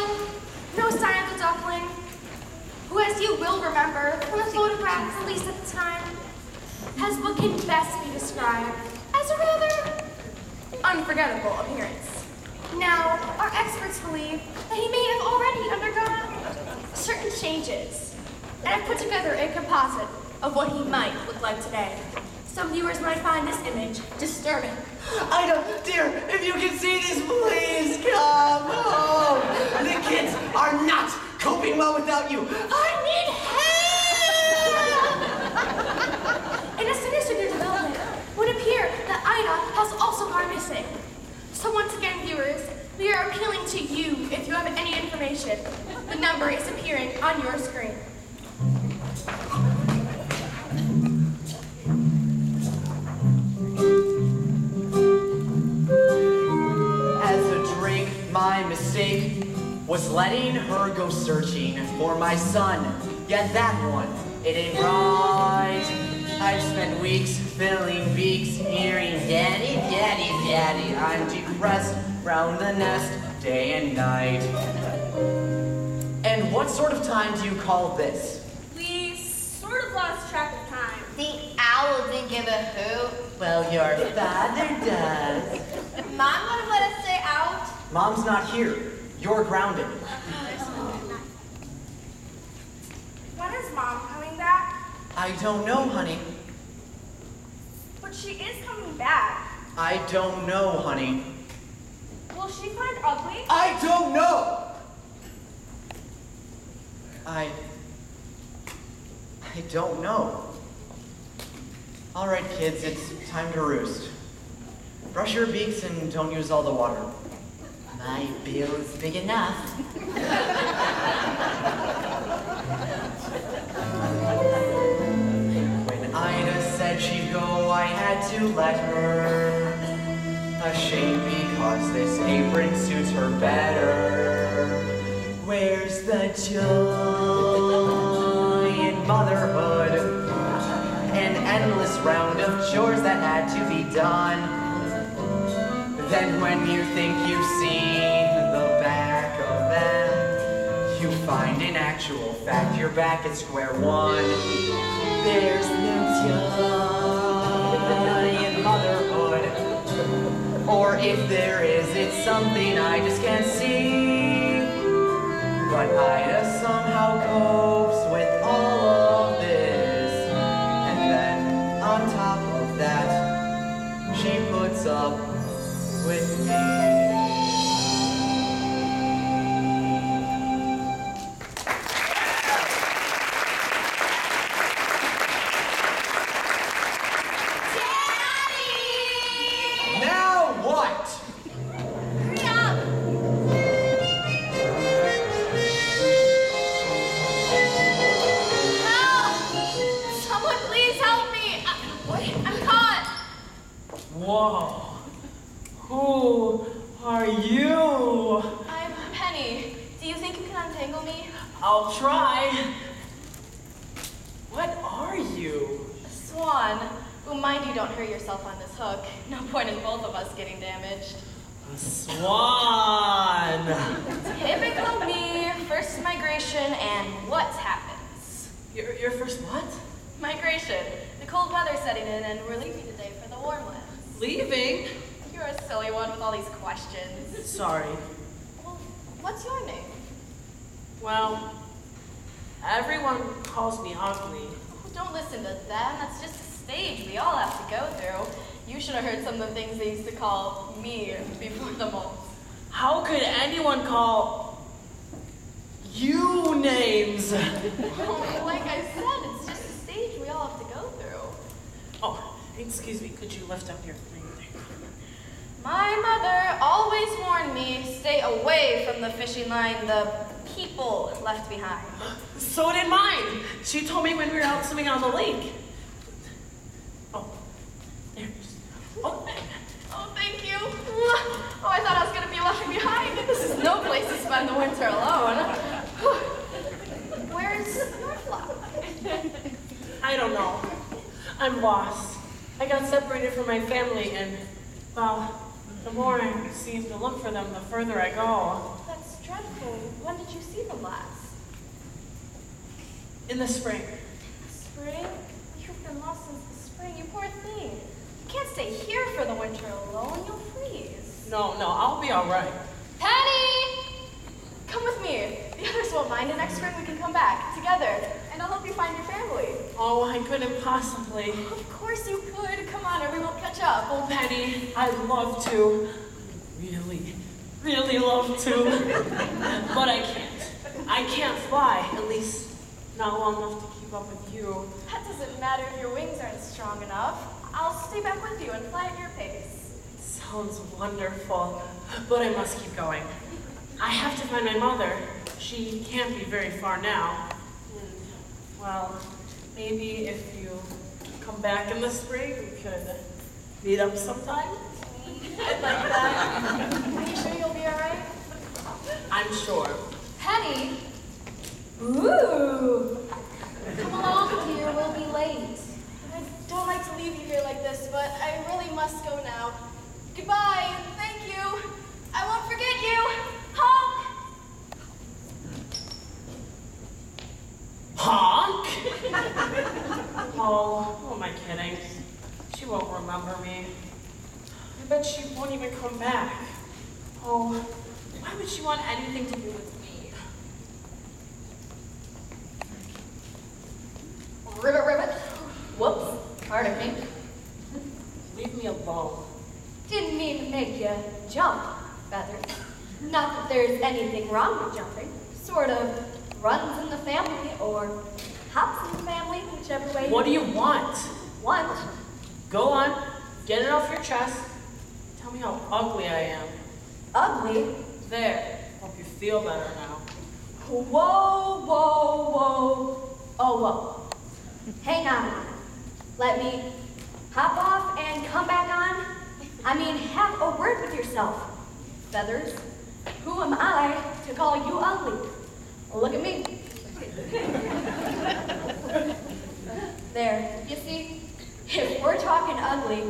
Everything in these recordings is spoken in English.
Still, no sign of the duckling, who, as you will remember from the photograph released at the time, has what can best be described as a rather unforgettable appearance. Now, our experts believe that he may have already undergone certain changes, and I've put together a composite of what he might look like today. Some viewers might find this image disturbing. Ida, dear, if you can see this, please come home. The kids are not coping well without you. I need help! In a sinister new development, it would appear that Ida has also gone missing. So once again, viewers, we are appealing to you if you have any information. The number is appearing on your screen. My mistake was letting her go searching for my son. Yet that one, it ain't right. I've spent weeks filling beaks, hearing daddy, daddy, daddy. I'm depressed round the nest day and night. And what sort of time do you call this? We sort of lost track of time. The owl didn't give a hoot. Well, your father does. Mom wouldn't let us stay out. Mom's not here. You're grounded. When is Mom coming back? I don't know, honey. But she is coming back. I don't know, honey. Will she find ugly? I don't know! I don't know. All right, kids, it's time to roost. Brush your beaks and don't use all the water. My bill's big enough. When Ida said she'd go, I had to let her. Ashamed because this apron suits her better. Where's the joy in motherhood? An endless round of chores that had to be done. Then when you think you've seen the back of them, you find in actual fact you're back at square one. There's no joy in motherhood. Or if there is, it's something I just can't see. But Ida somehow copes with all of this. And then on top of that, she puts up with me. Daddy! Now what? Hurry up! Help! Someone please help me! I'm caught! Whoa. Who are you? I'm Penny. Do you think you can untangle me? I'll try. What are you? A swan. Well, mind you don't hurt yourself on this hook. No point in both of us getting damaged. A swan. Typical me. First migration, and what happens? Your first what? Migration. The cold weather's setting in, and we're leaving today for the warm lands. Leaving? You're a silly one with all these questions. Sorry. Well, what's your name? Well, everyone calls me ugly. Oh, don't listen to them. That's just a stage we all have to go through. You should have heard some of the things they used to call me before the moles. How could anyone call you names? Oh, like I said, it's just a stage we all have to go through. Oh, excuse me, could you lift up your thing? My mother always warned me, stay away from the fishing line the people left behind. So did mine. She told me when we were out swimming on the lake. Oh, there. Oh, Oh, thank you. Oh, I thought I was going to be left behind. This is no place to spend the winter alone. Where's your flock? I don't know. I'm lost. I got separated from my family and, well, The more I seem to look for them, the further I go. That's dreadful. When did you see them last? In the spring. Spring? You've been lost since the spring, you poor thing. You can't stay here for the winter alone, you'll freeze. No, I'll be all right. Penny! Come with me. The others won't mind, and next spring we can come back together, and I'll help you find your family. Oh, I couldn't possibly. Of course you could. Come on, or we won't catch up. Oh, Penny, I'd love to. Really love to. But I can't. I can't fly, at least not long enough to keep up with you. That doesn't matter if your wings aren't strong enough. I'll stay back with you and fly at your pace. Sounds wonderful, but I must keep going. I have to find my mother. She can't be very far now. Well, maybe if you come back in the spring, we could meet up sometime. I'd like that. Are you sure you'll be all right? I'm sure. Penny? Ooh! Come along, dear, we'll be late. I don't like to leave you here like this, but I really must go now. Goodbye, and thank you. I won't forget you. Honk! Honk? Oh, who am I kidding? She won't remember me. I bet she won't even come back. Oh, why would she want anything to do with me? Ribbit. Whoops, pardon me. Leave me alone. Didn't mean to make you jump, Feathers. Not that there's anything wrong with jumping. Sort of runs in the family or hops in the family, whichever way What do you want? want. Go on, get it off your chest. Tell me how ugly I am. Ugly? There, hope you feel better now. Whoa. Oh, whoa. Hang on a minute. Let me hop off and come back on. I mean, have a word with yourself, Feathers. Who am I to call you ugly? Look at me. There, you see, if we're talking ugly,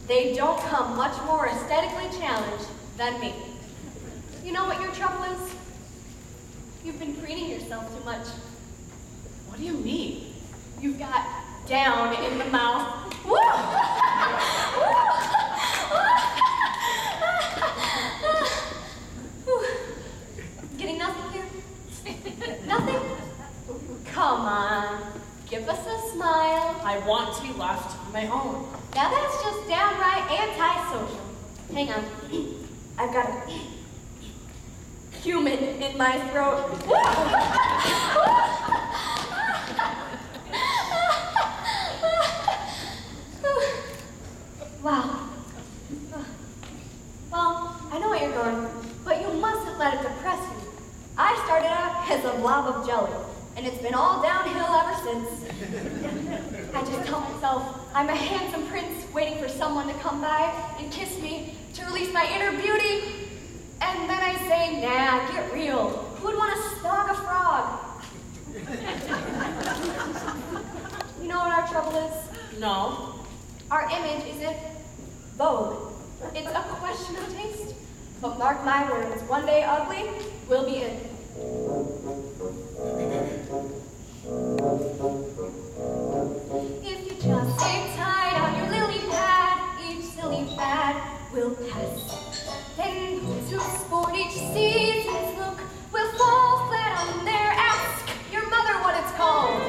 they don't come much more aesthetically challenged than me. You know what your trouble is? You've been preening yourself too much. What do you mean? You've got down in the mouth. Getting nothing here? Nothing? Come on, give us a smile. I want to be left on my own. Now that's just downright antisocial. Hang on, I've got a human in my throat. Wow. Well, I know what you're going through, but you mustn't let it depress you. I started out as a blob of jelly, and it's been all downhill ever since. I just tell myself I'm a handsome prince waiting for someone to come by and kiss me to release my inner beauty. And then I say, nah, get real. Who would want to snog a frog? You know what our trouble is? No. Our image isn't vogue. It's a question of taste. But mark my words, one day ugly will be in. If you just stay tight on your lily pad, each silly fad will pass. Then those who sport each season's look will fall flat on their ask your mother what it's called.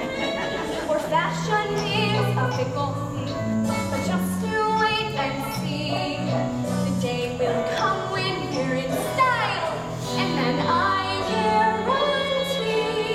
For fashion is a fickle thing, but just you wait and see. The day will come when we're in style, and then I guarantee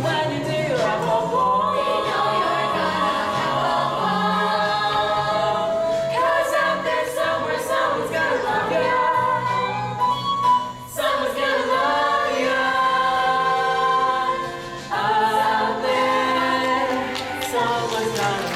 when you do have a ball. We know you're gonna have a ball. 'Cause out there somewhere someone's gonna love you. Someone's gonna love you. Out there, someone's gonna love you.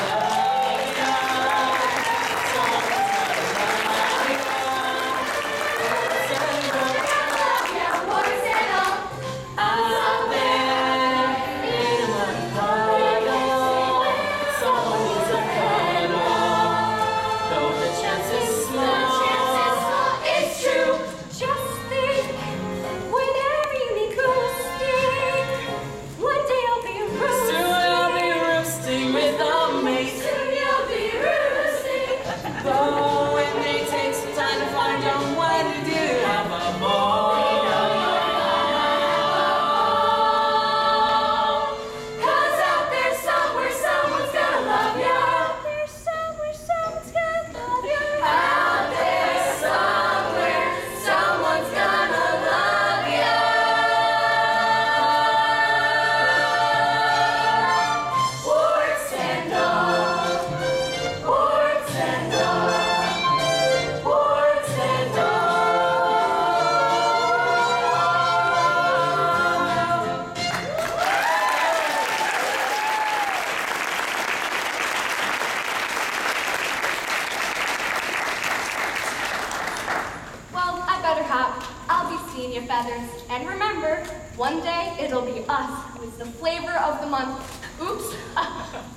I'll be seeing your feathers. And remember, one day it'll be us who is the flavor of the month. Oops,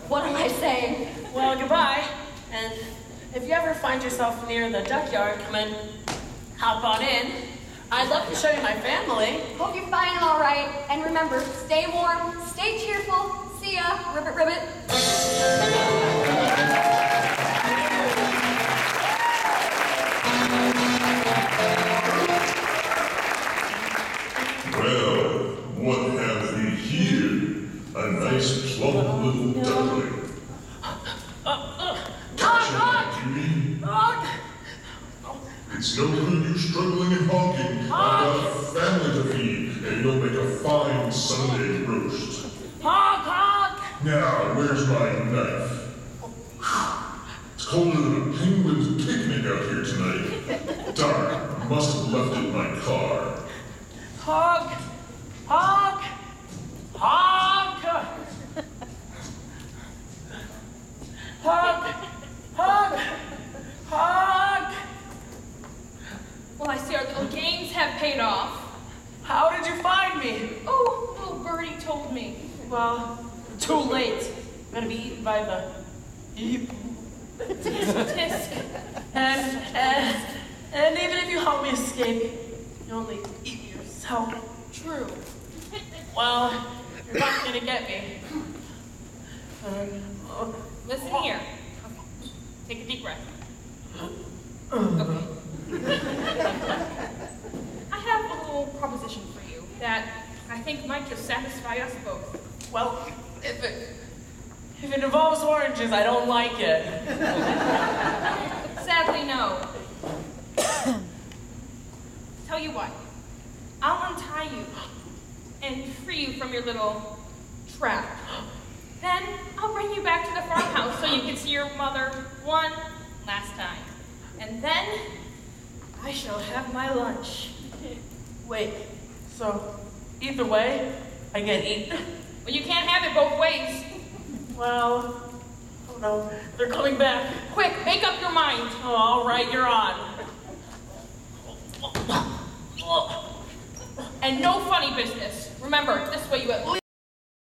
what am I saying? Well, goodbye. And if you ever find yourself near the duck yard, come in, hop on in. I'd love to show you my family. Hope you're fine and all right. And remember, stay warm, stay cheerful. See ya, ribbit, ribbit. Well, what have we here? A nice plump little duckling. Gotcha, Judy. It's no good you struggling and honking. I've got a family to feed, and you'll make a fine Sunday roast. Honk, honk! Now, where's my knife? It's colder than a penguin's picnic out here tonight. Darn, must have left it in my car. Honk! Honk! Honk! Honk! Honk! Honk! Well, I see our little games have paid off. How did you find me? Oh, little birdie told me. Well, too late. I'm gonna be eaten by the Tisk. And even if you help me escape, you only eat yourself. True. Well, you're not gonna get me. Listen here. Take a deep breath. Okay. I have a little proposition for you that I think might just satisfy us both. Well, if it involves oranges, I don't like it. Sadly, no. Tell you what, I'll untie you and free you from your little trap. Then I'll bring you back to the farmhouse so you can see your mother one last time. And then I shall have my lunch. Wait, so either way, I get eaten? Well, you can't have it both ways. Well, oh no, they're coming back. Quick, make up your mind. Oh, all right, you're on. And no funny business. Remember, this way you at least